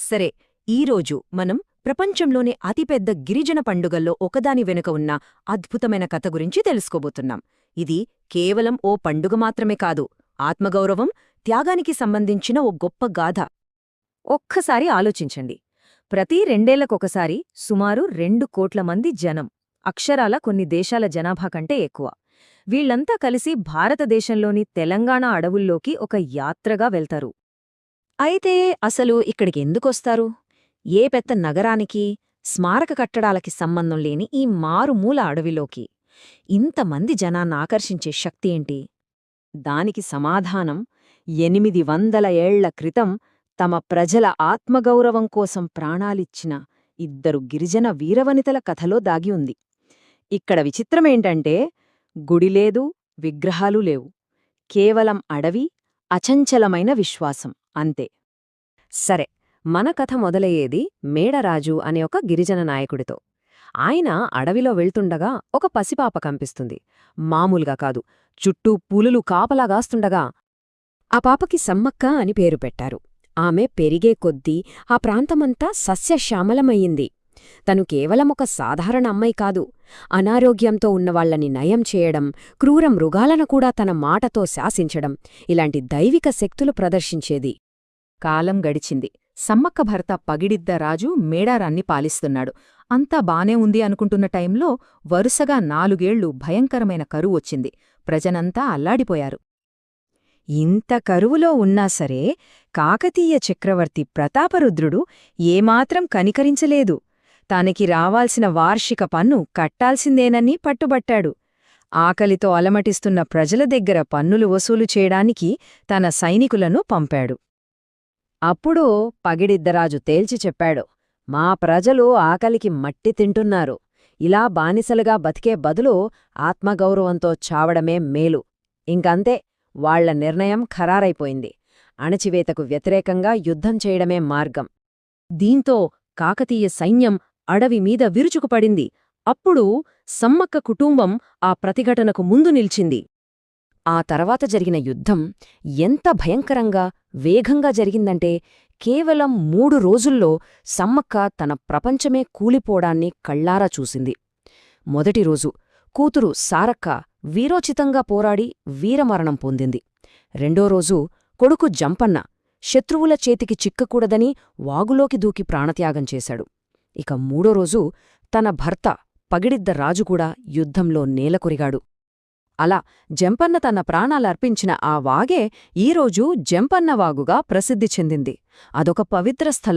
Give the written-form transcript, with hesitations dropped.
సరే, ఈరోజు మనం ప్రపంచంలోని అతిపెద్ద గిరిజన పండుగల్లో ఒకదాని వెనుక ఉన్న అద్భుతమైన కథ గురించి తెలుసుకోబోతున్నాం. ఇది కేవలం ఓ పండుగ మాత్రమే కాదు, ఆత్మగౌరవం, త్యాగానికి సంబంధించిన ఓ గొప్ప గాథ. ఒక్కసారి ఆలోచించండి. ప్రతి రెండేళ్లకొకసారి సుమారు 2 కోట్ల మంది జనం, అక్షరాల కొన్ని దేశాల జనాభా కంటే ఎక్కువ, వీళ్లంతా కలిసి భారతదేశంలోని తెలంగాణ అడవుల్లోకి ఒక యాత్రగా వెళ్తారు. అయితే అసలు ఇక్కడికి ఎందుకొస్తారు? ఏ పెద్ద నగరానికి, స్మారక కట్టడాలకి సంబంధం లేని ఈ మారుమూల అడవిలోకి ఇంతమంది జనాన్ని ఆకర్షించే శక్తి ఏంటి? దానికి సమాధానం 800 ఏళ్ల క్రితం తమ ప్రజల ఆత్మగౌరవం కోసం ప్రాణాలిచ్చిన 2 గిరిజన వీరవనితల కథలో దాగి ఉంది. ఇక్కడ విచిత్రమేంటంటే, గుడిలేదు, విగ్రహాలు లేవు, కేవలం అడవి, అచంచలమైన విశ్వాసం అంతే. సరే, మన కథ మొదలయ్యేది మేడరాజు అనే ఒక గిరిజన నాయకుడితో. ఆయన అడవిలో వెళ్తుండగా ఒక పసిపాప కనిపిస్తుంది. మామూలుగా కాదు, చుట్టూ పులులు కాపలాగాస్తుండగా ఆ పాపకి సమ్మక్క అని పేరు పెట్టారు. ఆమె పెరిగే కొద్దీ ఆ ప్రాంతమంతా సస్యశ్యామలమయ్యింది. తను కేవలం ఒక సాధారణ అమ్మాయి కాదు, అనారోగ్యంతో ఉన్నవాళ్లని నయం చేయడం, క్రూర మృగాలను కూడా తన మాటతో శాసించడం, ఇలాంటి దైవిక శక్తులు ప్రదర్శించేది. కాలం గడిచింది. సమ్మక్క భర్త పగిడిద్దరాజు మేడారాన్ని పాలిస్తున్నాడు. అంతా బానే ఉంది అనుకుంటున్న టైంలో వరుసగా 4 ఏళ్లు భయంకరమైన కరువు వచ్చింది. ప్రజనంతా అల్లాడిపోయారు. ఇంత కరువులో ఉన్నా సరే కాకతీయ చక్రవర్తి ప్రతాపరుద్రుడు ఏమాత్రం కనికరించలేదు. తనకి రావాల్సిన వార్షిక పన్ను కట్టాల్సిందేనని పట్టుబట్టాడు. ఆకలితో అలమటిస్తున్న ప్రజల దగ్గర పన్నులు వసూలు చేయడానికి తన సైనికులను పంపాడు. అప్పుడు పగిడిద్దరాజు తేల్చి చెప్పాడు, మా ప్రజలు ఆకలికి మట్టి తింటున్నారు. ఇలా బానిసలుగా బతికే బదులు ఆత్మగౌరవంతో చావడమే మేలు. ఇంకంతే, వాళ్ల నిర్ణయం ఖరారైపోయింది. అణచివేతకు వ్యతిరేకంగా యుద్ధం చేయడమే మార్గం. దీంతో కాకతీయ సైన్యం అడవి మీద విరుచుకుపడింది. అప్పుడు సమ్మక్క కుటుంబం ఆ ప్రతిఘటనకు ముందు నిల్చింది. ఆ తర్వాత జరిగిన యుద్ధం ఎంత భయంకరంగా, వేగంగా జరిగిందంటే, కేవలం 3 రోజుల్లో సమ్మక్క తన ప్రపంచమే కూలిపోవడాన్ని కళ్లారా చూసింది. మొదటి రోజు కూతురు సారక్క వీరోచితంగా పోరాడి వీరమరణం పొందింది. రెండో రోజు కొడుకు జంపన్న శత్రువుల చేతికి చిక్కకూడదని వాగులోకి దూకి ప్రాణత్యాగం చేశాడు. ఇక మూడో రోజు తన భర్త పగిడిద్దరాజు కూడా యుద్ధంలో నేలకొరిగాడు. అలా జంపన్న తన ప్రాణాలర్పించిన ఆ వాగే ఈరోజు జంపన్న వాగుగా ప్రసిద్ధి చెందింది. అదొక పవిత్ర స్థలం.